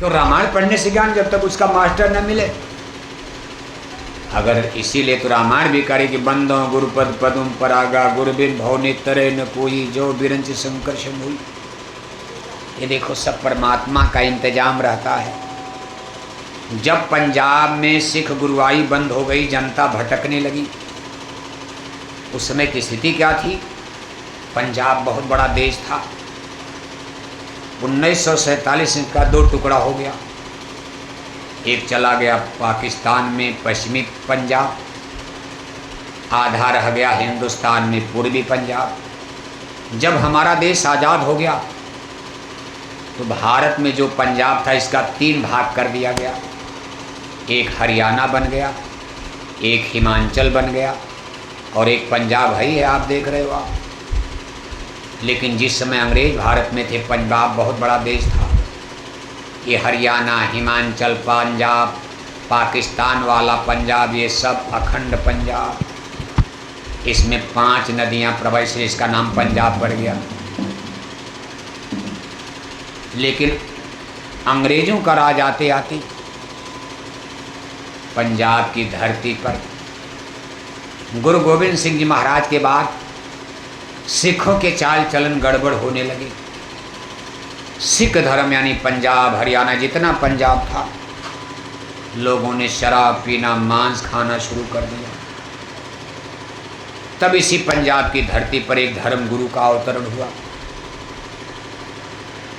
तो रामायण पढ़ने से ज्ञान, जब तक उसका मास्टर न मिले। अगर इसीलिए तो रामायण भी करे कि बंदो गुरुपद पदुम परागा गुरुबिन भवने तरे न कोई जो बिरंच संकर्षण हुई। ये देखो सब परमात्मा का इंतजाम रहता है। जब पंजाब में सिख गुरुआई बंद हो गई, जनता भटकने लगी, उस समय की स्थिति क्या थी? पंजाब बहुत बड़ा देश था। 1947 का दो टुकड़ा हो गया। एक चला गया पाकिस्तान में पश्चिमी पंजाब, आधा रह गया हिंदुस्तान में पूर्वी पंजाब। जब हमारा देश आज़ाद हो गया तो भारत में जो पंजाब था इसका 3 भाग कर दिया गया। एक हरियाणा बन गया, एक हिमाचल बन गया और एक पंजाब है आप देख रहे हो आप। लेकिन जिस समय अंग्रेज भारत में थे, पंजाब बहुत बड़ा देश था। ये हरियाणा, हिमाचल, पंजाब, पाकिस्तान वाला पंजाब, ये सब अखंड पंजाब। इसमें 5 नदियाँ प्रवाहित से इसका नाम पंजाब पड़ गया। लेकिन अंग्रेजों का राज आते आते पंजाब की धरती पर गुरु गोविंद सिंह जी महाराज के बाद सिखों के चाल चलन गड़बड़ होने लगे। सिख धर्म यानी पंजाब हरियाणा जितना पंजाब था, लोगों ने शराब पीना, मांस खाना शुरू कर दिया। तब इसी पंजाब की धरती पर एक धर्म गुरु का अवतरण हुआ,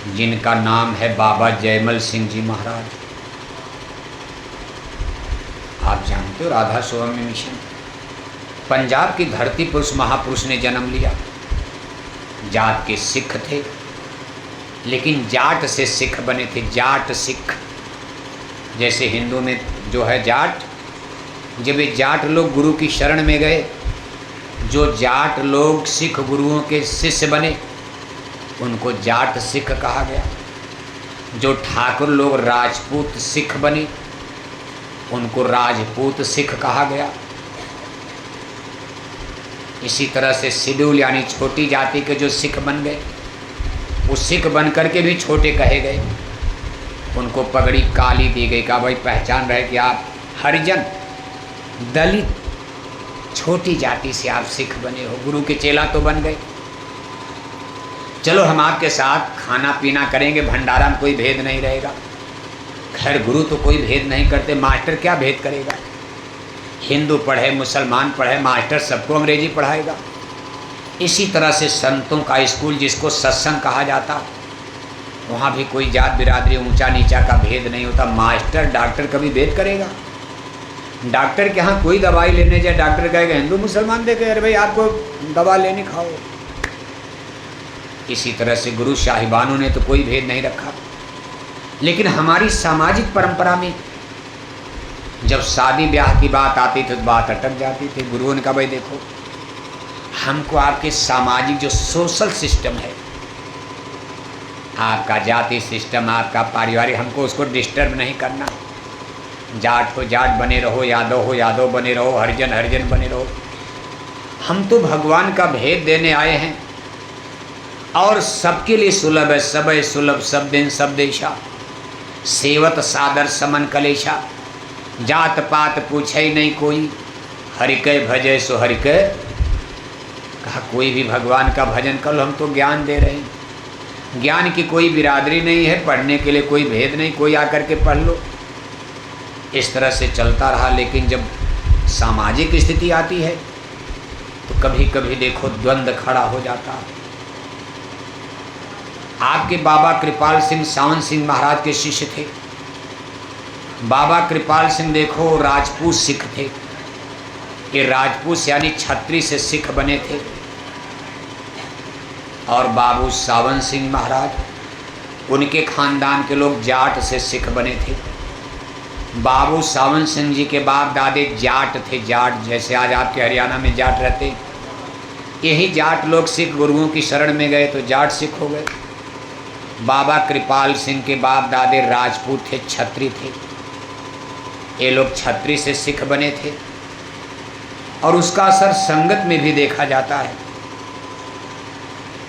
जिनका नाम है बाबा जयमल सिंह जी महाराज। आप जानते हो राधा स्वामी मिशन। पंजाब की धरती पर उस महापुरुष ने जन्म लिया। जात के सिख थे, लेकिन जाट से सिख बने थे, जाट सिख। जैसे हिंदू में जो है जाट, जब ये जाट लोग गुरु की शरण में गए, जो जाट लोग सिख गुरुओं के शिष्य बने उनको जाट सिख कहा गया। जो ठाकुर लोग राजपूत सिख बने उनको राजपूत सिख कहा गया। इसी तरह से शेड्यूल यानी छोटी जाति के जो सिख बन गए, वो सिख बन करके भी छोटे कहे गए। उनको पगड़ी काली दी गई, कहा भाई पहचान रहे कि आप हरिजन, दलित, छोटी जाति से आप सिख बने हो, गुरु के चेला तो बन गए। चलो हम आपके साथ खाना पीना करेंगे, भंडारा में कोई भेद नहीं रहेगा। खैर गुरु तो कोई भेद नहीं करते, मास्टर क्या भेद करेगा? हिंदू पढ़े, मुसलमान पढ़े, मास्टर सबको अंग्रेजी पढ़ाएगा। इसी तरह से संतों का स्कूल जिसको सत्संग कहा जाता, वहाँ भी कोई जात बिरादरी ऊंचा नीचा का भेद नहीं होता। मास्टर डॉक्टर कभी भेद करेगा? डॉक्टर के यहाँ कोई दवाई लेने जाए, डॉक्टर कहेगा हिंदू मुसलमान देखे, अरे भाई आपको दवा लेनी खाओ। इसी तरह से गुरु साहिबानों ने तो कोई भेद नहीं रखा। लेकिन हमारी सामाजिक परंपरा में जब शादी ब्याह की बात आती थी तो बात अटक जाती थी। गुरुओं ने कहा भाई देखो, हमको आपके सामाजिक जो सोशल सिस्टम है, आपका जाति सिस्टम, आपका पारिवारिक, हमको उसको डिस्टर्ब नहीं करना। जाट हो जाट बने रहो, यादव हो यादव बने रहो, हरिजन हरिजन बने रहो। हम तो भगवान का भेद देने आए हैं और सबके लिए सुलभ है, सब है सुलभ, सब दिन सब देशा, सेवत सादर समन कलेशा। जात पात पूछे नहीं कोई, हरि के भजे सो हरि के। कहा कोई भी भगवान का भजन कर लो, हम तो ज्ञान दे रहे हैं। ज्ञान की कोई बिरादरी नहीं है, पढ़ने के लिए कोई भेद नहीं, कोई आकर के पढ़ लो। इस तरह से चलता रहा। लेकिन जब सामाजिक स्थिति आती है तो कभी कभी देखो द्वंद्व खड़ा हो जाता है। आपके बाबा कृपाल सिंह सावन सिंह महाराज के शिष्य थे। बाबा कृपाल सिंह देखो राजपूत सिख थे। ये राजपूत यानी छत्री से सिख बने थे। और बाबू सावन सिंह महाराज, उनके खानदान के लोग जाट से सिख बने थे। बाबू सावन सिंह जी के बाप दादे जाट थे, जाट जैसे आज आपके हरियाणा में जाट रहते। यही जाट लोग सिख गुरुओं की शरण में गए तो जाट सिख हो गए। बाबा कृपाल सिंह के बाप दादे राजपूत थे, छत्री थे। ये लोग छत्री से सिख बने थे और उसका असर संगत में भी देखा जाता है।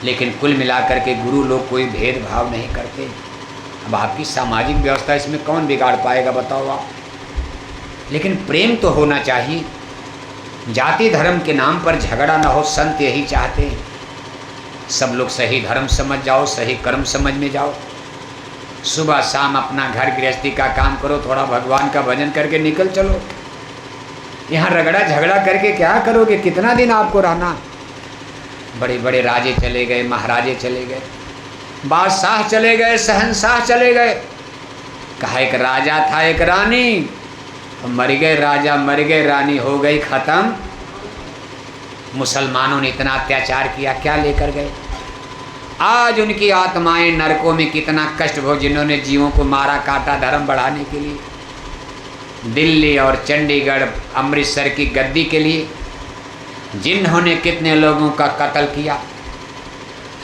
लेकिन कुल मिलाकर के गुरु लोग कोई भेदभाव नहीं करते। अब आपकी सामाजिक व्यवस्था इसमें कौन बिगाड़ पाएगा बताओ आप। लेकिन प्रेम तो होना चाहिए। जाति धर्म के नाम पर झगड़ा ना हो, संत यही चाहते हैं। सब लोग सही धर्म समझ जाओ, सही कर्म समझ में जाओ। सुबह शाम अपना घर गृहस्थी का काम करो, थोड़ा भगवान का भजन करके निकल चलो। यहाँ रगड़ा झगड़ा करके क्या करोगे? कितना दिन आपको रहना? बड़े बड़े राजे चले गए, महाराजे चले गए, बादशाह चले गए, शहंशाह चले गए। कहा एक राजा था एक रानी, मर गए राजा, मर गए रानी, हो गई खत्म। मुसलमानों ने इतना अत्याचार किया, क्या लेकर गए? आज उनकी आत्माएं नरकों में कितना कष्ट भोग, जिन्होंने जीवों को मारा काटा धर्म बढ़ाने के लिए। दिल्ली और चंडीगढ़ अमृतसर की गद्दी के लिए जिन्होंने कितने लोगों का कत्ल किया।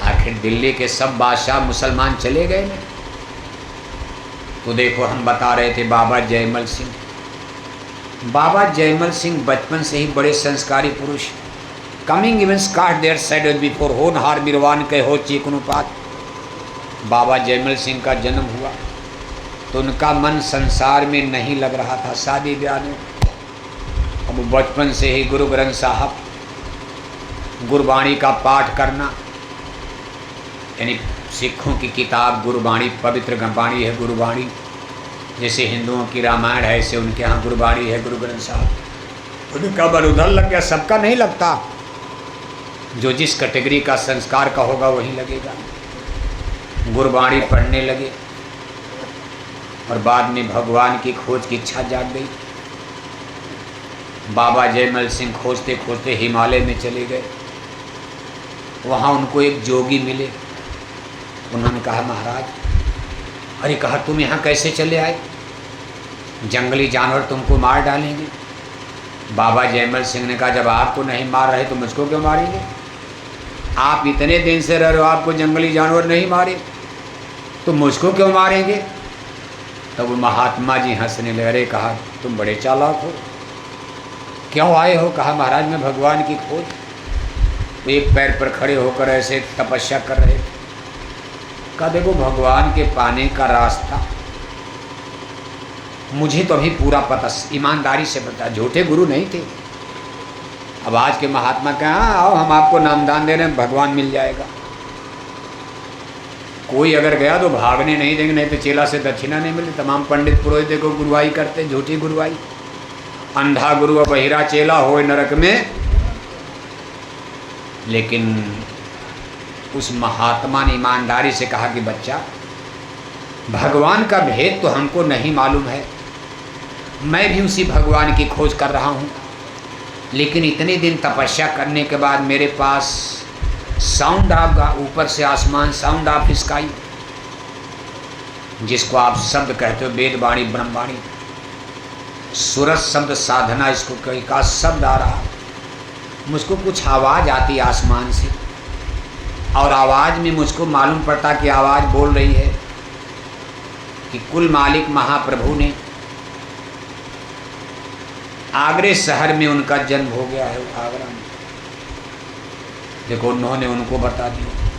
आखिर दिल्ली के सब बादशाह मुसलमान चले गए ना। तो देखो, हम बता रहे थे बाबा जयमल सिंह। बाबा जयमल सिंह बचपन से ही बड़े संस्कारी पुरुष। कमिंग इवेंट्स काट देयर शैडोज बिफोर होनहार मिरवान के हो चीकनुपात। बाबा जयमल सिंह का जन्म हुआ तो उनका मन संसार में नहीं लग रहा था, शादी ब्याह में। अब बचपन से ही गुरु ग्रंथ साहब, गुरबाणी का पाठ करना, यानी सिखों की किताब गुरबाणी, पवित्र बाणी है गुरबाणी। जैसे हिंदुओं की रामायण है, ऐसे उनके यहाँ गुरबाणी है, गुरु ग्रंथ साहब। उनका मन उधर लग गया, सबका नहीं लगता। जो जिस कैटेगरी का संस्कार का होगा वही लगेगा। गुरबाणी पढ़ने लगे और बाद में भगवान की खोज की इच्छा जाग गई। बाबा जयमल सिंह खोजते खोजते हिमालय में चले गए। वहाँ उनको एक जोगी मिले। उन्होंने कहा महाराज, अरे कहा तुम यहाँ कैसे चले आए? जंगली जानवर तुमको मार डालेंगे। बाबा जयमल सिंह ने कहा जब आपको नहीं मार रहे तो मुझको क्यों मारेंगे? आप इतने दिन से रह रहे हो, आपको जंगली जानवर नहीं मारे तो मुझको क्यों मारेंगे? तब महात्मा जी हंसने लगे। अरे कहा तुम बड़े चालाक हो, क्यों आए हो? कहा महाराज मैं भगवान की खोज। तो एक पैर पर खड़े होकर ऐसे तपस्या कर रहे थे। कहा देखो भगवान के पाने का रास्ता मुझे तो अभी पूरा पता, ईमानदारी से पता, झूठे गुरु नहीं थे। अब आज के महात्मा कहाँ, आओ हम आपको नामदान दे रहे हैं, भगवान मिल जाएगा। कोई अगर गया तो भागने नहीं देंगे, नहीं तो चेला से दक्षिणा नहीं मिले। तमाम पंडित पुरोहित देखो गुरुवाई करते, झूठी गुरुवाई। अंधा गुरु और बहिरा चेला होए नरक में। लेकिन उस महात्मा ने ईमानदारी से कहा कि बच्चा, भगवान का भेद तो हमको नहीं मालूम है, मैं भी उसी भगवान की खोज कर रहा हूँ। लेकिन इतने दिन तपस्या करने के बाद मेरे पास साउंड ऑफ, ऊपर से आसमान साउंड ऑफ स्काई, जिसको आप शब्द कहते हो वेद वाणी ब्रह्मवाणी, सूरज शब्द साधना, इसको कहीं का शब्द आ रहा। मुझको कुछ आवाज़ आती आसमान से, और आवाज़ में मुझको मालूम पड़ता कि आवाज़ बोल रही है कि कुल मालिक महाप्रभु ने आगरे शहर में उनका जन्म हो गया है, आगरा में। देखो उन्होंने उनको बता दिया,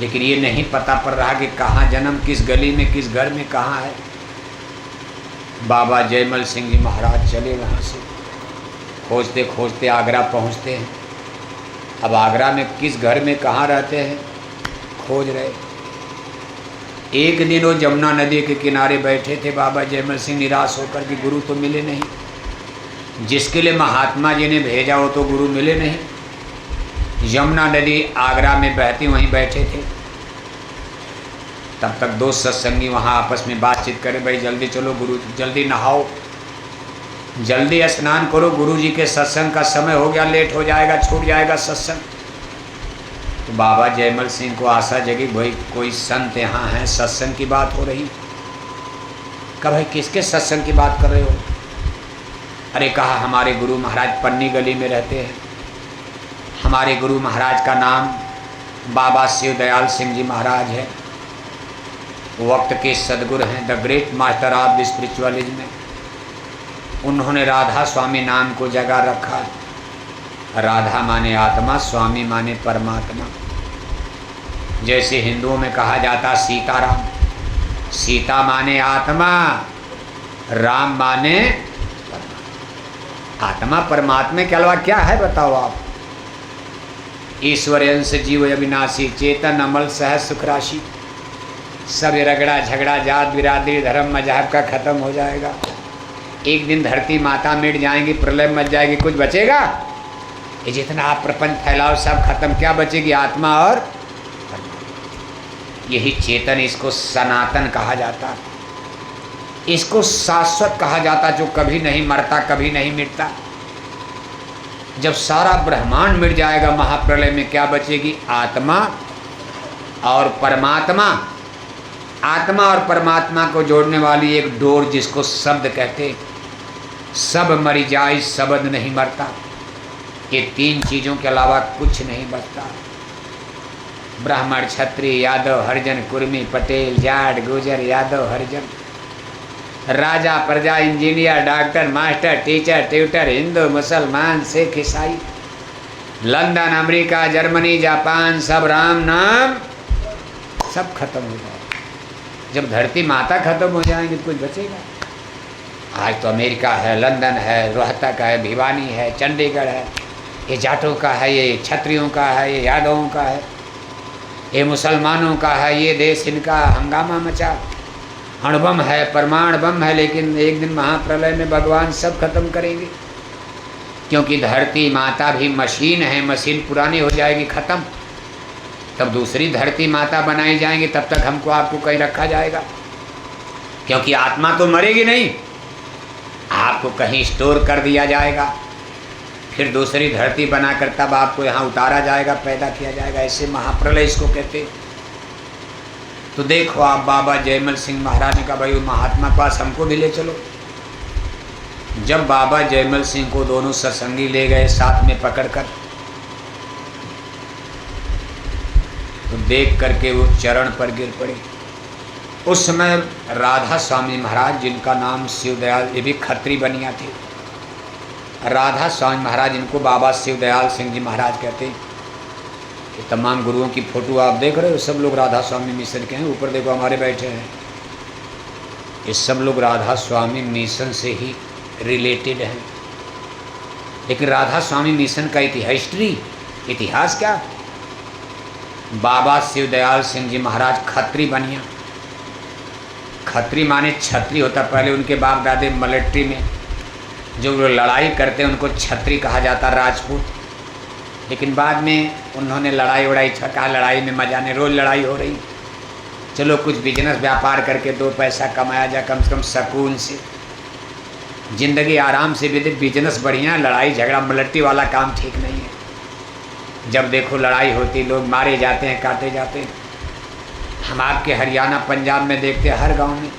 लेकिन ये नहीं पता पड़ रहा कि कहाँ जन्म, किस गली में, किस घर में, कहाँ है। बाबा जयमल सिंह जी महाराज चले वहाँ से, खोजते खोजते आगरा पहुँचते हैं। अब आगरा में किस घर में कहाँ रहते हैं खोज रहे। एक दिन वो जमुना नदी के किनारे बैठे थे बाबा जयमल सिंह, निराश होकर कि गुरु तो मिले नहीं। जिसके लिए महात्मा जी ने भेजा वो तो गुरु मिले नहीं। यमुना नदी आगरा में बहती, वहीं बैठे थे। तब तक दो सत्संगी वहाँ आपस में बातचीत करें, भाई जल्दी चलो गुरु, जल्दी नहाओ, जल्दी स्नान करो, गुरु जी के सत्संग का समय हो गया, लेट हो जाएगा, छूट जाएगा सत्संग। तो बाबा जयमल सिंह को आशा जगी, भाई कोई संत यहाँ हैं, सत्संग की बात हो रही। कहा भाई किसके सत्संग की बात कर रहे हो? अरे कहा हमारे गुरु महाराज पन्नी गली में रहते हैं। हमारे गुरु महाराज का नाम बाबा शिव दयाल सिंह जी महाराज है। वक्त के सदगुरु हैं, the great master of the spiritualism. उन्होंने राधा स्वामी नाम को जगह रखा। राधा माने आत्मा, स्वामी माने परमात्मा। जैसे हिंदुओं में कहा जाता सीताराम, सीता माने आत्मा, राम माने आत्मा परमात्मा के अलावा क्या है बताओ आप। ईश्वर अंश जीव अविनाशी, चेतन अमल सहज सुख राशि। सब रगड़ा झगड़ा जात बिरादरी धर्म मजहब का खत्म हो जाएगा। एक दिन धरती माता मिट जाएंगी, प्रलय मच जाएगी, कुछ बचेगा? ये जितना आप प्रपंच फैलाओ सब खत्म, क्या बचेगी? आत्मा और यही चेतन, इसको सनातन कहा जाता, इसको शाश्वत कहा जाता, जो कभी नहीं मरता कभी नहीं मिटता। जब सारा ब्रह्मांड मिट जाएगा महाप्रलय में, क्या बचेगी? आत्मा और परमात्मा। आत्मा और परमात्मा को जोड़ने वाली एक डोर, जिसको शब्द कहते। सब मरि जाए शब्द नहीं मरता। ये तीन चीज़ों के अलावा कुछ नहीं बचता। ब्राह्मण क्षत्रिय यादव हरिजन कुर्मी पटेल जाट गुजर यादव हरिजन, राजा प्रजा engineer doctor master teacher tutor, Hindu मुसलमान सिख ईसाई, लंदन अमेरिका जर्मनी जापान, सब राम नाम, सब खत्म हो जाएगा। जब धरती माता खत्म हो जाएंगी तो कुछ बचेगा? आज तो अमेरिका है, लंदन है, रोहतक है, भिवानी है, चंडीगढ़ है, ये जाटों का है, ये क्षत्रियों का है, ये यादवों का है, ये मुसलमानों का है, ये देश इनका हंगामा मचा। अणुबम है, परमाणु बम है, लेकिन एक दिन महाप्रलय में भगवान सब खत्म करेंगे। क्योंकि धरती माता भी मशीन है, मशीन पुरानी हो जाएगी खत्म, तब दूसरी धरती माता बनाई जाएंगी, तब तक हमको आपको कहीं रखा जाएगा। क्योंकि आत्मा तो मरेगी नहीं, आपको कहीं स्टोर कर दिया जाएगा, फिर दूसरी धरती बनाकर तब आपको यहाँ उतारा जाएगा, पैदा किया जाएगा। ऐसे महाप्रलय इसको कहते। तो देखो आप, बाबा जयमल सिंह महाराज ने कहा भाई महात्मा के पास हमको भी ले चलो। जब बाबा जयमल सिंह को दोनों सत्संगी ले गए साथ में पकड़कर, तो देख करके वो चरण पर गिर पड़े। उस समय राधा स्वामी महाराज, जिनका नाम शिवदयाल, ये भी खत्री बनिया थे। राधा स्वामी महाराज, इनको बाबा शिवदयाल सिंह जी महाराज कहते हैं। ये तमाम गुरुओं की फोटो आप देख रहे हो, सब लोग राधा स्वामी मिशन के हैं। ऊपर देखो हमारे बैठे हैं, ये सब लोग राधा स्वामी मिशन से ही रिलेटेड हैं। लेकिन राधा स्वामी मिशन का इतिहास क्या? बाबा शिवदयाल सिंह जी महाराज खत्री बनिया। खत्री माने छत्री होता। पहले उनके बाप दादे मिलिट्री में जो लड़ाई करते हैं उनको छत्री कहा जाता, राजपूत। लेकिन बाद में उन्होंने लड़ाई उड़ाई छका, लड़ाई में मजा नहीं, रोज़ लड़ाई हो रही, चलो कुछ बिजनेस व्यापार करके दो पैसा कमाया जाए, कम से कम सुकून से ज़िंदगी आराम से। बिजनेस बढ़िया, लड़ाई झगड़ा मिलिट्री वाला काम ठीक नहीं है। जब देखो लड़ाई होती, लोग मारे जाते हैं, काटे जाते हैं। हम आपके हरियाणा पंजाब में देखते हैं, हर गांव में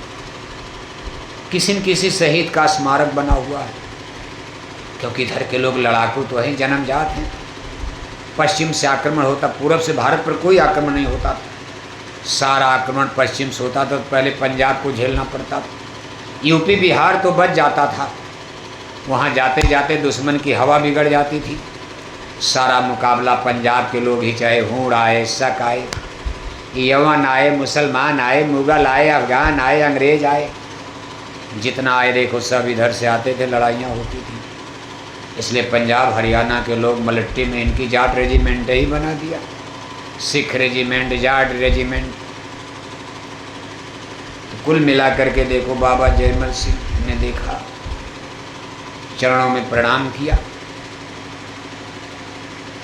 किसी न किसी शहीद का स्मारक बना हुआ है। क्योंकि इधर के लोग लड़ाकू तो हैं, जन्मजात हैं। पश्चिम से आक्रमण होता, पूरब से भारत पर कोई आक्रमण नहीं होता था। सारा आक्रमण पश्चिम से होता था, तो पहले पंजाब को झेलना पड़ता था। यूपी बिहार तो बच जाता था, वहाँ जाते जाते दुश्मन की हवा बिगड़ जाती थी। सारा मुकाबला पंजाब के लोग ही, चाहे हूण आए, शक आए, यवन आए, मुसलमान आए, मुग़ल आए, अफ़गान आए, अंग्रेज आए, जितना आए देखो सब इधर से आते थे, लड़ाइयाँ होती थी। इसलिए पंजाब हरियाणा के लोग मिलिट्री में इनकी जाट रेजिमेंट ही बना दिया, सिख रेजिमेंट, जाट रेजिमेंट। तो कुल मिला करके देखो, बाबा जयमल सिंह ने देखा, चरणों में प्रणाम किया।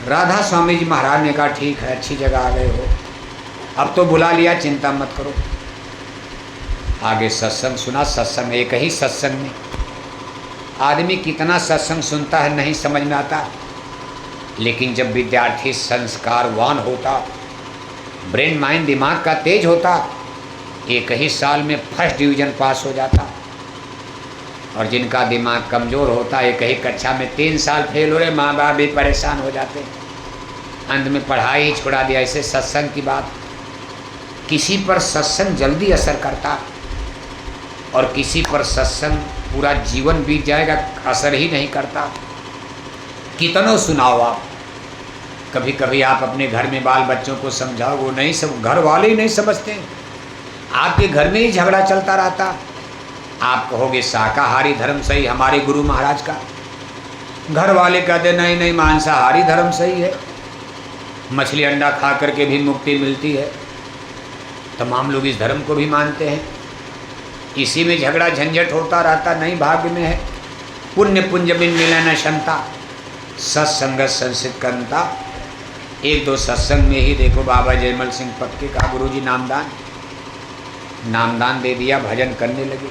राधा स्वामी जी महाराज ने कहा ठीक है, अच्छी जगह आ गए हो, अब तो बुला लिया, चिंता मत करो। आगे सत्संग सुना। सत्संग एक ही सत्संग में आदमी कितना सत्संग सुनता है नहीं समझ में आता। लेकिन जब विद्यार्थी संस्कारवान होता, ब्रेन माइंड दिमाग का तेज होता, एक ही साल में फर्स्ट डिवीज़न पास हो जाता। और जिनका दिमाग कमज़ोर होता, एक ही कक्षा में 3 साल फेल हो रहे, माँ बाप भी परेशान हो जाते, अंत में पढ़ाई ही छुड़ा दिया। ऐसे सत्संग की बात, किसी पर सत्संग जल्दी असर करता और किसी पर सत्संग पूरा जीवन बीत जाएगा, असर ही नहीं करता। कितनों सुनाओ आप, कभी कभी आप अपने घर में बाल बच्चों को समझाओ, वो नहीं सब, घर वाले ही नहीं समझते। आपके घर में ही झगड़ा चलता रहता। आप कहोगे शाकाहारी धर्म सही हमारे गुरु महाराज का, घर वाले कहते नहीं नहीं मांसाहारी धर्म सही है, मछली अंडा खा करके भी मुक्ति मिलती है। तमाम लोग इस धर्म को भी मानते हैं, इसी में झगड़ा झंझट होता रहता। नहीं, भाग्य में है पुण्य पुंज बिन मिलन क्षमता, सत्संग संसित करता। एक दो सत्संग में ही देखो बाबा जयमल सिंह पक्के का गुरुजी नामदान दे दिया, भजन करने लगे।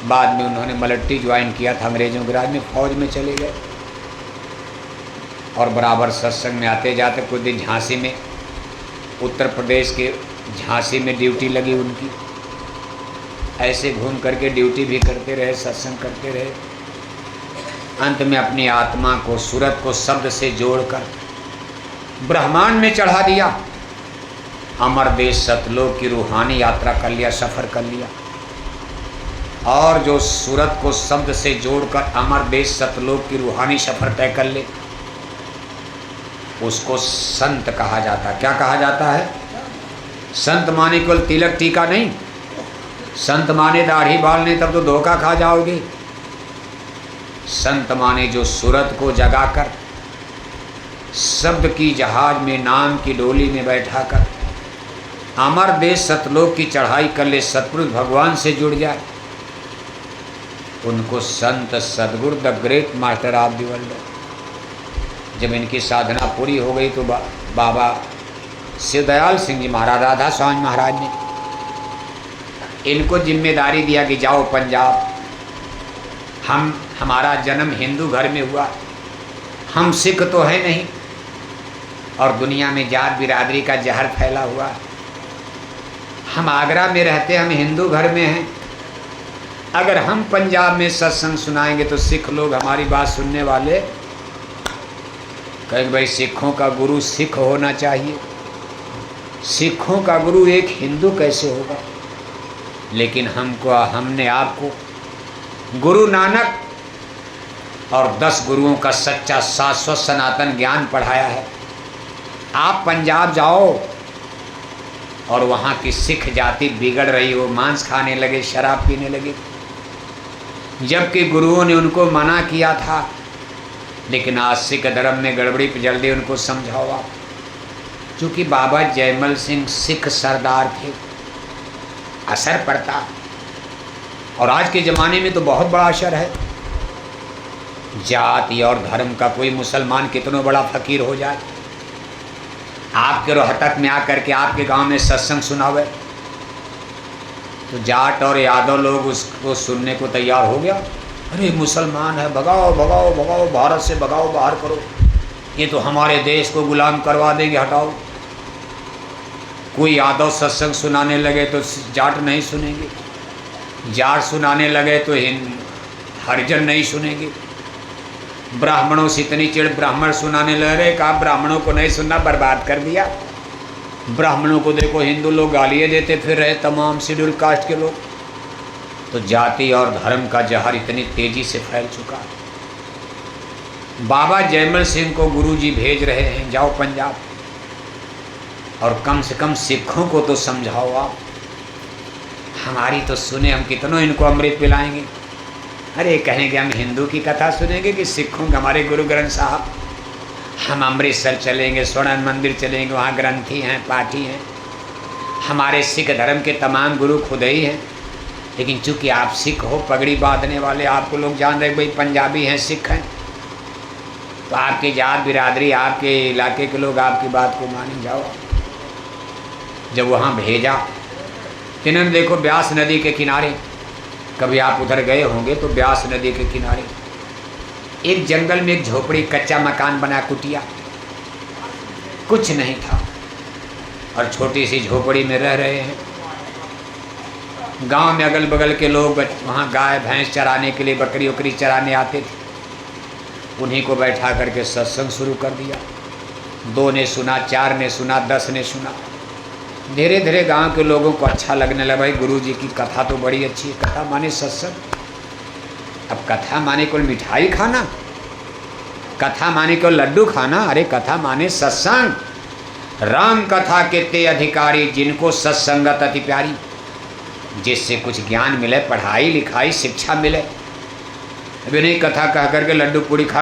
बाद में उन्होंने मलट्टी ज्वाइन किया था अंग्रेजों के राज में, फौज में चले गए और बराबर सत्संग में आते जाते। कुछ दिन झांसी में, उत्तर प्रदेश के झांसी में ड्यूटी लगी उनकी। ऐसे घूम करके ड्यूटी भी करते रहे, सत्संग करते रहे। अंत में अपनी आत्मा को, सूरत को शब्द से जोड़कर ब्रह्मांड में चढ़ा दिया। अमर देश सतलोक की रूहानी यात्रा कर लिया, सफ़र कर लिया। और जो सूरत को शब्द से जोड़कर अमर देश सतलोक की रूहानी सफ़र तय कर ले, उसको संत कहा जाता है। क्या कहा जाता है? संत माने केवल तिलक टीका नहीं, संत माने दाढ़ी बाल नहीं, तब तो धोखा खा जाओगे। संत माने जो सूरत को जगाकर शब्द की जहाज में, नाम की डोली में बैठाकर अमर देश सतलोक की चढ़ाई कर ले, सतपुरुष भगवान से जुड़ जाए, उनको संत सदगुरु the great master of the world. जब इनकी साधना पूरी हो गई तो बाबा शिवदयाल सिंह जी महाराज, राधा स्वामी महाराज ने इनको जिम्मेदारी दिया कि जाओ पंजाब। हमारा जन्म हिंदू घर में हुआ, हम सिख तो है नहीं, और दुनिया में जात बिरादरी का जहर फैला हुआ। हम आगरा में रहते, हम हिंदू घर में हैं। अगर हम पंजाब में सत्संग सुनाएंगे तो सिख लोग हमारी बात सुनने वाले कहेंगे भाई सिखों का गुरु सिख होना चाहिए, सिखों का गुरु एक हिंदू कैसे होगा। लेकिन हमने आपको गुरु नानक और 10 गुरुओं का सच्चा शाश्वत सनातन ज्ञान पढ़ाया है। आप पंजाब जाओ और वहाँ की सिख जाति बिगड़ रही हो, मांस खाने लगे, शराब पीने लगे, जबकि गुरुओं ने उनको मना किया था। लेकिन आज सिख धर्म में गड़बड़ी पे जल्दी उनको समझाओ आप। चूँकि बाबा जयमल सिंह सिख सरदार थे, असर पड़ता। और आज के ज़माने में तो बहुत बड़ा असर है। जाति और धर्म का कोई मुसलमान कितना बड़ा फकीर हो जाए, आपके रोहतक में आकर के आपके गांव में सत्संग सुनावे तो जाट और यादव लोग उसको सुनने को तैयार हो गया। अरे मुसलमान है, भगाओ भगाओ भगाओ, भारत से भगाओ, बाहर करो, ये तो हमारे देश को गुलाम करवा देंगे, हटाओ। कोई यादव सत्संग सुनाने लगे तो जाट नहीं सुनेंगे, जाट सुनाने लगे तो हरिजन नहीं सुनेंगे। ब्राह्मणों से इतनी चिड़, ब्राह्मण सुनाने लगे, कहा ब्राह्मणों को नहीं सुनना, बर्बाद कर दिया। ब्राह्मणों को देखो हिंदू लोग गालियाँ देते फिर रहे, तमाम शेड्यूल कास्ट के लोग। तो जाति और धर्म का जहर इतनी तेजी से फैल चुका। बाबा जयमल सिंह को गुरुजी भेज रहे हैं, जाओ पंजाब और कम से कम सिखों को तो समझाओ आप। हमारी तो सुने, हम कितनों इनको अमृत पिलाएंगे। अरे कहेंगे हम हिंदू की कथा सुनेंगे कि सिखों के, हमारे गुरु ग्रंथ साहब। हम अमृतसर चलेंगे, स्वर्ण मंदिर चलेंगे, वहाँ ग्रंथी हैं, पाठी हैं। हमारे सिख धर्म के तमाम गुरु खुद ही हैं। लेकिन चूँकि आप सिख हो, पगड़ी बांधने वाले, आपको लोग जान रहे भाई पंजाबी हैं, सिख हैं, तो आपकी जात बिरादरी, आपके इलाके के लोग आपकी बात को माने। जाओ। जब वहाँ भेजा, तिन्होंने देखो ब्यास नदी के किनारे, कभी आप उधर गए होंगे तो ब्यास नदी के किनारे एक जंगल में एक झोपड़ी, कच्चा मकान बना, कुटिया, कुछ नहीं था, और छोटी सी झोपड़ी में रह रहे हैं। गांव में अगल बगल के लोग वहाँ गाय भैंस चराने के लिए, बकरी उकरी चराने आते थे। उन्हीं को बैठा करके सत्संग शुरू कर दिया। 2 ने सुना, 4 ने सुना, 10 ने सुना। धीरे धीरे गांव के लोगों को अच्छा लगने लगा, भाई गुरुजी की कथा तो बड़ी अच्छी है। कथा माने सत्संग। अब कथा माने केवल मिठाई खाना, कथा माने केवल लड्डू खाना, अरे कथा माने सत्संग। राम कथा के ते अधिकारी, जिनको सत्संगत अति प्यारी, जिससे कुछ ज्ञान मिले, पढ़ाई लिखाई शिक्षा मिले। अभी नहीं कथा कह करके लड्डू पूड़ी खा